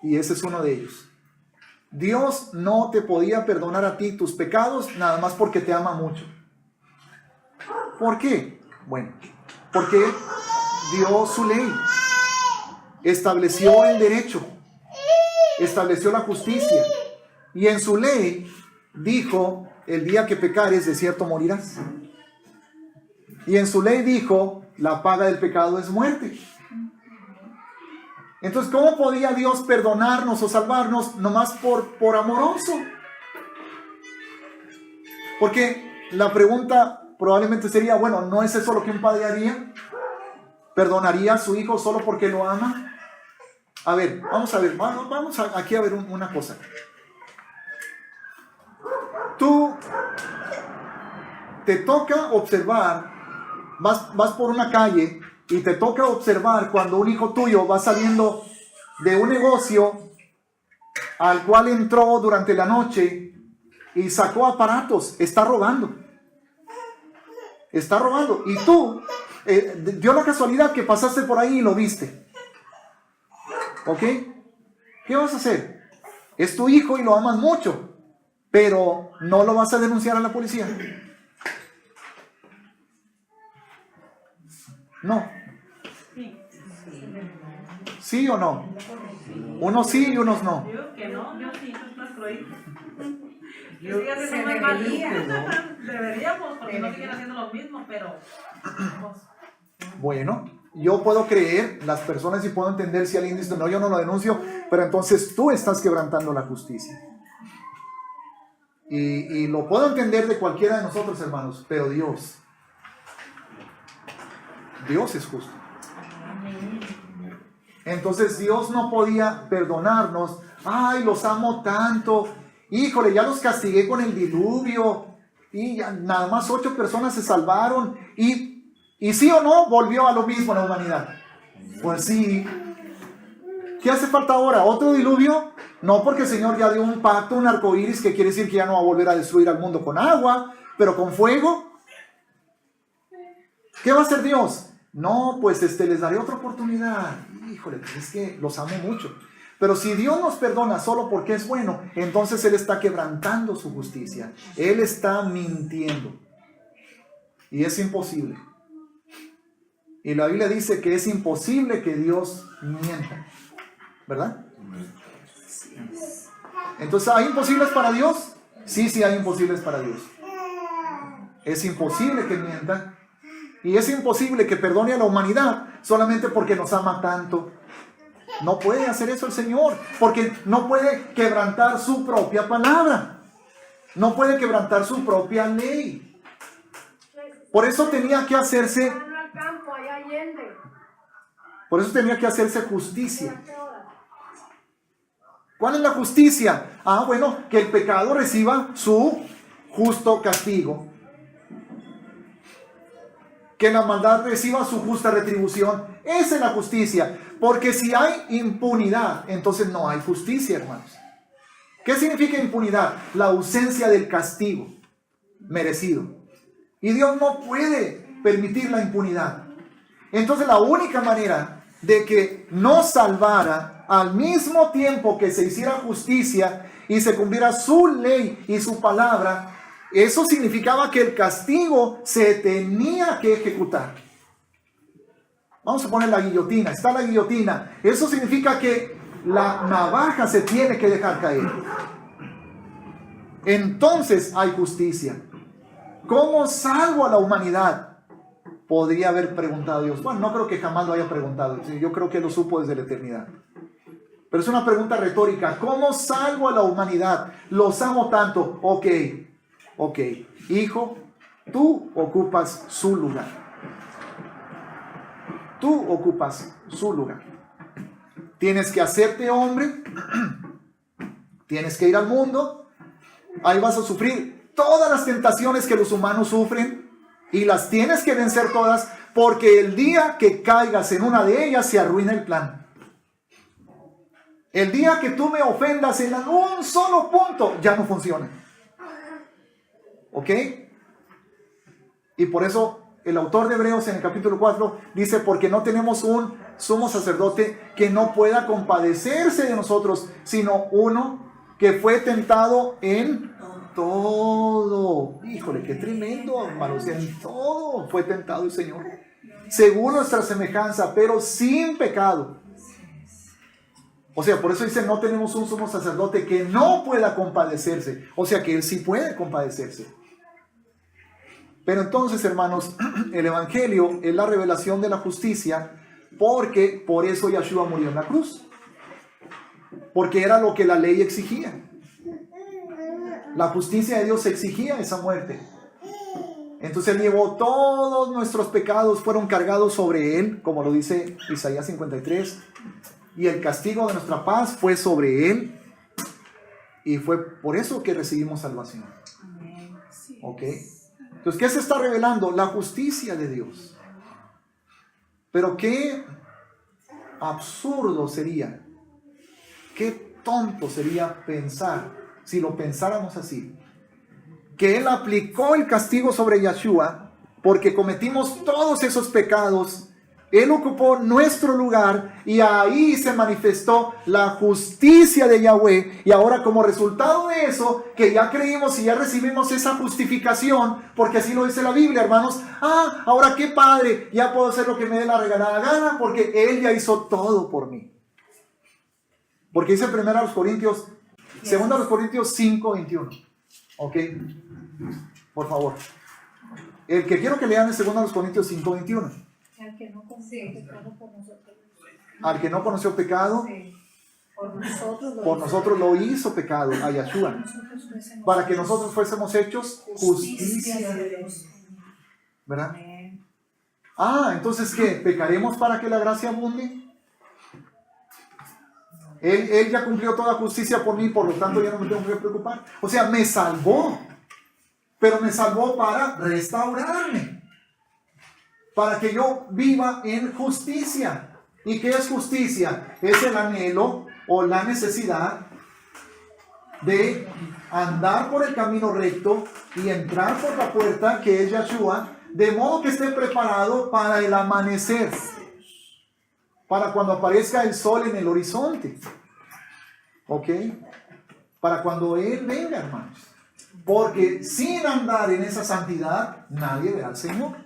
Y ese es uno de ellos. Dios no te podía perdonar a ti tus pecados nada más porque te ama mucho. ¿Por qué? Bueno, porque dio su ley, estableció el derecho, estableció la justicia, y en su ley dijo, el día que pecares de cierto morirás. Y en su ley dijo, la paga del pecado es muerte. Entonces, ¿cómo podía Dios perdonarnos o salvarnos nomás por amoroso? Porque la pregunta probablemente sería, bueno, ¿no es eso lo que un padre haría? ¿Perdonaría a su hijo solo porque lo ama? A ver, vamos aquí a ver una cosa. Tú te toca observar, vas por una calle y te toca observar cuando un hijo tuyo va saliendo de un negocio al cual entró durante la noche y sacó aparatos, está robando. Está robando. Y tú, dio la casualidad que pasaste por ahí y lo viste. ¿Ok? ¿Qué vas a hacer? Es tu hijo y lo amas mucho, pero no lo vas a denunciar a la policía. No. ¿Sí o no? Unos sí y unos no. Yo que no, yo sí, no es nuestro hijo. Deberíamos, porque no siguen haciendo lo mismo, pero... Bueno, yo puedo creer, las personas, y puedo entender si alguien dice, no, yo no lo denuncio, pero entonces tú estás quebrantando la justicia. Y lo puedo entender de cualquiera de nosotros, hermanos, pero Dios es justo. Entonces Dios no podía perdonarnos. Ay, los amo tanto. Híjole, ya los castigué con el diluvio. Y ya, nada más 8 personas se salvaron. Y sí o no, volvió a lo mismo la humanidad. Pues sí. ¿Qué hace falta ahora? ¿Otro diluvio? No, porque el Señor ya dio un pacto, un arco iris, que quiere decir que ya no va a volver a destruir al mundo con agua, pero con fuego. ¿Qué va a hacer Dios? No, pues les daré otra oportunidad. Híjole, pues es que los amo mucho. Pero si Dios nos perdona solo porque es bueno, entonces Él está quebrantando su justicia. Él está mintiendo. Y es imposible. Y la Biblia dice que es imposible que Dios mienta. ¿Verdad? Entonces, ¿hay imposibles para Dios? Sí, hay imposibles para Dios. Es imposible que mienta. Y es imposible que perdone a la humanidad solamente porque nos ama tanto. No puede hacer eso el Señor, porque no puede quebrantar su propia palabra. No puede quebrantar su propia ley. Por eso tenía que hacerse justicia. ¿Cuál es la justicia? Bueno, que el pecado reciba su justo castigo. Que la maldad reciba su justa retribución. Esa es la justicia. Porque si hay impunidad, entonces no hay justicia, hermanos. ¿Qué significa impunidad? La ausencia del castigo merecido. Y Dios no puede permitir la impunidad. Entonces la única manera de que nos salvara al mismo tiempo que se hiciera justicia y se cumpliera su ley y su palabra, Eso significaba que el castigo se tenía que ejecutar. Vamos a poner la guillotina. Está la guillotina. Eso significa que la navaja se tiene que dejar caer. Entonces hay justicia. ¿Cómo salvo a la humanidad? Podría haber preguntado Dios. Bueno, no creo que jamás lo haya preguntado. Yo creo que lo supo desde la eternidad. Pero es una pregunta retórica. ¿Cómo salvo a la humanidad? Los amo tanto. Ok. Hijo, tú ocupas su lugar. Tú ocupas su lugar. Tienes que hacerte hombre. Tienes que ir al mundo. Ahí vas a sufrir todas las tentaciones que los humanos sufren. Y las tienes que vencer todas, porque el día que caigas en una de ellas se arruina el plan. El día que tú me ofendas en un solo punto, ya no funciona. ¿Ok? Y por eso el autor de Hebreos en el capítulo 4 dice, porque no tenemos un sumo sacerdote que no pueda compadecerse de nosotros, sino uno que fue tentado en todo. Híjole, qué tremendo, hermanos. En todo fue tentado el Señor, según nuestra semejanza, pero sin pecado. O sea, por eso dice, no tenemos un sumo sacerdote que no pueda compadecerse. O sea, que Él sí puede compadecerse. Pero entonces, hermanos, el Evangelio es la revelación de la justicia, porque por eso Yeshua murió en la cruz. Porque era lo que la ley exigía. La justicia de Dios exigía esa muerte. Entonces Él llevó todos nuestros pecados, fueron cargados sobre Él, como lo dice Isaías 53. Y el castigo de nuestra paz fue sobre Él. Y fue por eso que recibimos salvación. ¿Ok? Entonces, ¿qué se está revelando? La justicia de Dios. Pero qué absurdo sería, qué tonto sería pensar, si lo pensáramos así, que Él aplicó el castigo sobre Yeshua porque cometimos todos esos pecados. Él ocupó nuestro lugar y ahí se manifestó la justicia de Yahweh. Y ahora, como resultado de eso, que ya creímos y ya recibimos esa justificación, porque así lo dice la Biblia, hermanos. Ahora qué padre, ya puedo hacer lo que me dé la regalada gana porque Él ya hizo todo por mí. Porque dice 2 Corintios 5:21. Ok, por favor. El que quiero que lean es 2 Corintios 5:21. Al que no conoció pecado por nosotros. Al que no conoció pecado, Sí. Por por nosotros lo hizo pecado, a Yeshua, para que nosotros fuésemos hechos justicia de Dios. ¿Verdad? Entonces, ¿qué? ¿Pecaremos para que la gracia abunde? Él ya cumplió toda justicia por mí, por lo tanto ya no me tengo que preocupar. O sea, me salvó, pero me salvó para restaurarme, para que yo viva en justicia. ¿Y qué es justicia? Es el anhelo o la necesidad de andar por el camino recto y entrar por la puerta que es Yeshua, de modo que esté preparado para el amanecer, para cuando aparezca el sol en el horizonte. ¿Ok? Para cuando Él venga, hermanos. Porque sin andar en esa santidad, nadie verá al Señor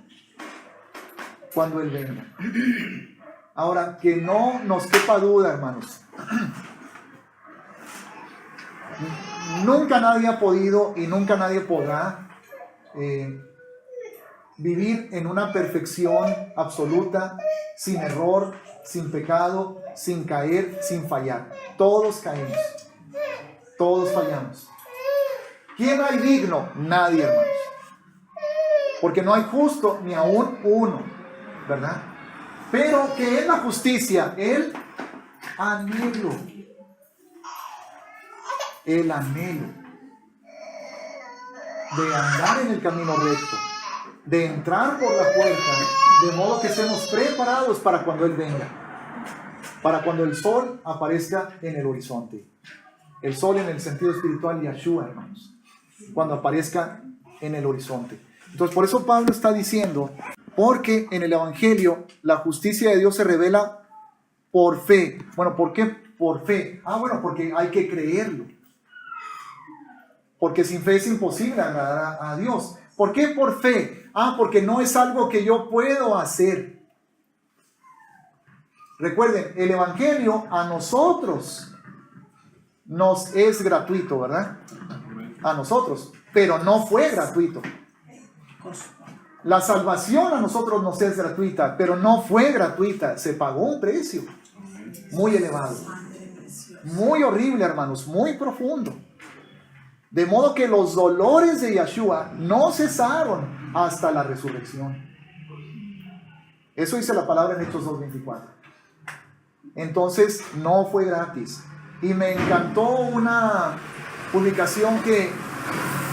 cuando Él venga. Ahora, que no nos quepa duda, hermanos. Nunca nadie ha podido y nunca nadie podrá vivir en una perfección absoluta, sin error, sin pecado, sin caer, sin fallar. Todos caemos. Todos fallamos. ¿Quién hay digno? Nadie, hermanos. Porque no hay justo ni aún uno, ¿verdad? Pero que es la justicia, el anhelo. El anhelo de andar en el camino recto, de entrar por la puerta, de modo que estemos preparados para cuando Él venga, para cuando el sol aparezca en el horizonte. El sol en el sentido espiritual, Yeshua, hermanos, cuando aparezca en el horizonte. Entonces, por eso Pablo está diciendo, porque en el Evangelio la justicia de Dios se revela por fe. Bueno, ¿por qué por fe? Bueno, porque hay que creerlo. Porque sin fe es imposible agradar a Dios. ¿Por qué por fe? Porque no es algo que yo puedo hacer. Recuerden, el Evangelio a nosotros nos es gratuito, ¿verdad? A nosotros, pero no fue gratuito. La salvación a nosotros nos es gratuita, pero no fue gratuita. Se pagó un precio muy elevado, muy horrible, hermanos, muy profundo. De modo que los dolores de Yeshua no cesaron hasta la resurrección. Eso dice la palabra en Hechos 2:24. Entonces no fue gratis. Y me encantó una publicación que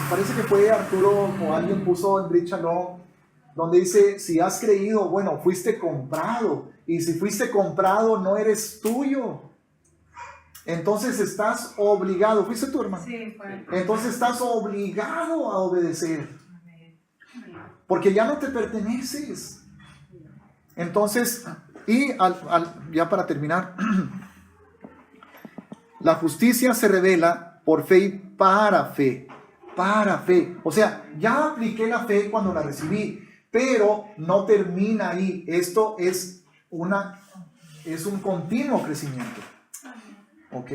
parece que fue Arturo o alguien puso en Brit Shalom, donde dice: si has creído, bueno, fuiste comprado. Y si fuiste comprado, no eres tuyo. Entonces estás obligado. ¿Fuiste tú, hermano? Sí, fue. Entonces estás obligado a obedecer. Porque ya no te perteneces. Entonces, y ya para terminar, la justicia se revela por fe y para fe. Para fe. O sea, ya apliqué la fe cuando la recibí, pero no termina ahí. Esto es un continuo crecimiento. ¿Ok?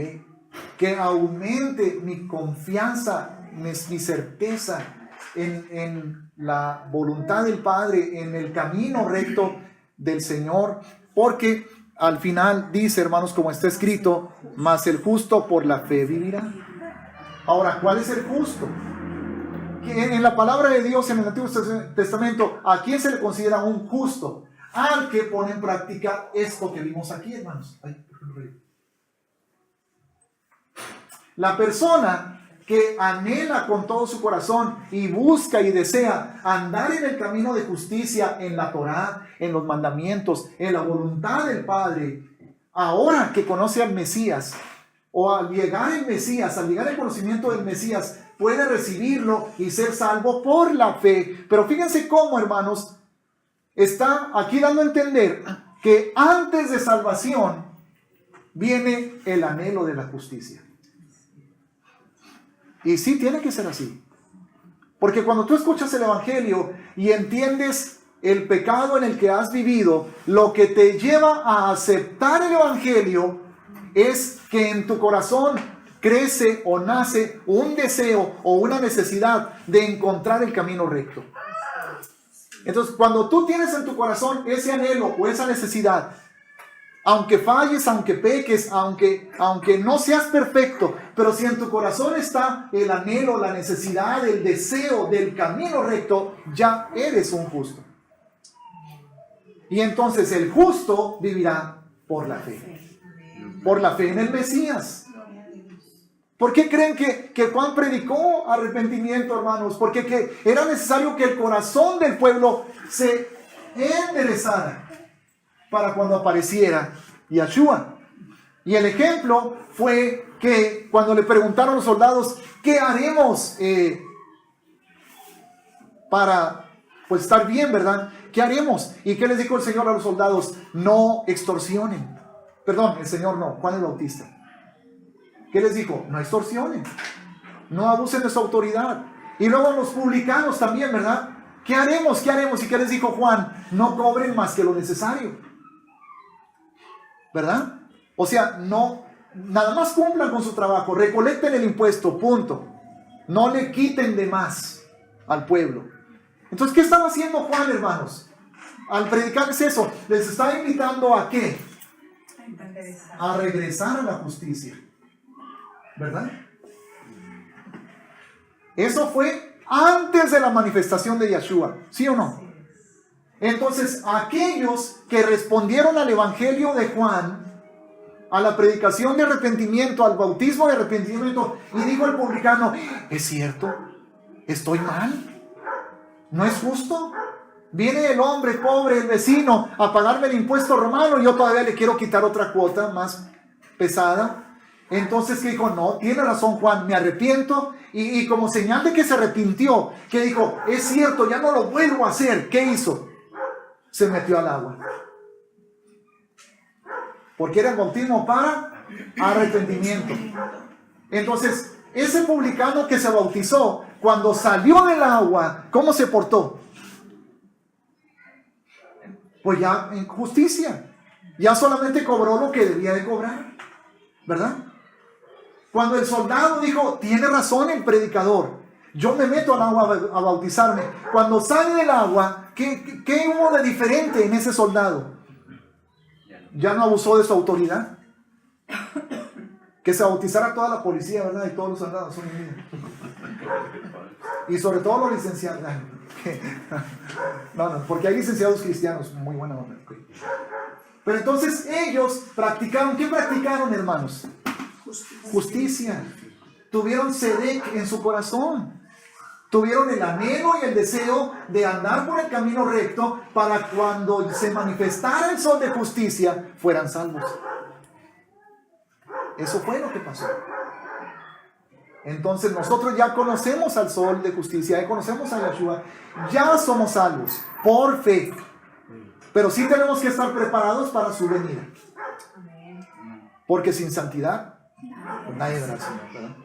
Que aumente mi confianza, mi certeza en la voluntad del Padre, en el camino recto del Señor, porque al final dice, hermanos, como está escrito: mas el justo por la fe vivirá. Ahora, ¿cuál es el justo? Que en la palabra de Dios en el Antiguo Testamento, ¿a quién se le considera un justo? Al que pone en práctica esto que vimos aquí, hermanos. La persona que anhela con todo su corazón y busca y desea andar en el camino de justicia, en la Torá, en los mandamientos, en la voluntad del Padre, ahora que conoce al Mesías, o al llegar el Mesías, al llegar el conocimiento del Mesías, puede recibirlo y ser salvo por la fe. Pero fíjense cómo, hermanos, está aquí dando a entender que antes de salvación viene el anhelo de la justicia. Y sí, tiene que ser así. Porque cuando tú escuchas el Evangelio y entiendes el pecado en el que has vivido, lo que te lleva a aceptar el Evangelio es que en tu corazón crece o nace un deseo o una necesidad de encontrar el camino recto. Entonces, cuando tú tienes en tu corazón ese anhelo o esa necesidad, aunque falles, aunque peques, aunque no seas perfecto, pero si en tu corazón está el anhelo, la necesidad, el deseo del camino recto, ya eres un justo. Y entonces el justo vivirá por la fe. Por la fe en el Mesías. ¿Por qué creen que Juan predicó arrepentimiento, hermanos? Porque era necesario que el corazón del pueblo se enderezara para cuando apareciera Yeshua. Y el ejemplo fue que cuando le preguntaron a los soldados: ¿qué haremos para estar bien, verdad? ¿Qué haremos? ¿Y qué les dijo el Señor a los soldados? No extorsionen. Perdón, el Señor no, Juan el Bautista. ¿Qué les dijo? No extorsionen, no abusen de su autoridad. Y luego los publicanos también, ¿verdad? ¿Qué haremos? ¿Qué haremos? ¿Y qué les dijo Juan? No cobren más que lo necesario, ¿verdad? O sea, no, nada más cumplan con su trabajo, recolecten el impuesto, punto. No le quiten de más al pueblo. Entonces, ¿qué estaba haciendo Juan, hermanos? Al predicarles eso, les estaba invitando ¿a qué? A regresar a la justicia, ¿verdad? Eso fue antes de la manifestación de Yeshua, ¿sí o no? Entonces, aquellos que respondieron al evangelio de Juan, a la predicación de arrepentimiento, al bautismo de arrepentimiento, y dijo el publicano: ¿es cierto? ¿Estoy mal? ¿No es justo? Viene el hombre pobre, el vecino, a pagarme el impuesto romano y yo todavía le quiero quitar otra cuota más pesada. Entonces, ¿qué dijo? No, tiene razón Juan, me arrepiento. Y como señal de que se arrepintió, que dijo: es cierto, ya no lo vuelvo a hacer. ¿Qué hizo? Se metió al agua. Porque era el bautismo para arrepentimiento. Entonces, ese publicano que se bautizó, cuando salió del agua, ¿cómo se portó? Pues ya en justicia. Ya solamente cobró lo que debía de cobrar, ¿verdad? Cuando el soldado dijo, tiene razón el predicador, yo me meto al agua a bautizarme. Cuando sale del agua, ¿qué hubo de diferente en ese soldado? Ya no abusó de su autoridad. Que se bautizara toda la policía, ¿verdad? Y todos los soldados son unidos. Y sobre todo los licenciados. No, porque hay licenciados cristianos. Muy buena onda. Pero entonces ellos practicaron. ¿Qué practicaron, hermanos? Justicia. Tuvieron sedec en su corazón. Tuvieron el anhelo y el deseo de andar por el camino recto para cuando se manifestara el sol de justicia fueran salvos. Eso fue lo que pasó. Entonces nosotros ya conocemos al sol de justicia, ya conocemos a Yeshua, ya somos salvos por fe. Pero sí tenemos que estar preparados para su venida. Porque sin santidad, pues nadie verá al Señor, ¿verdad?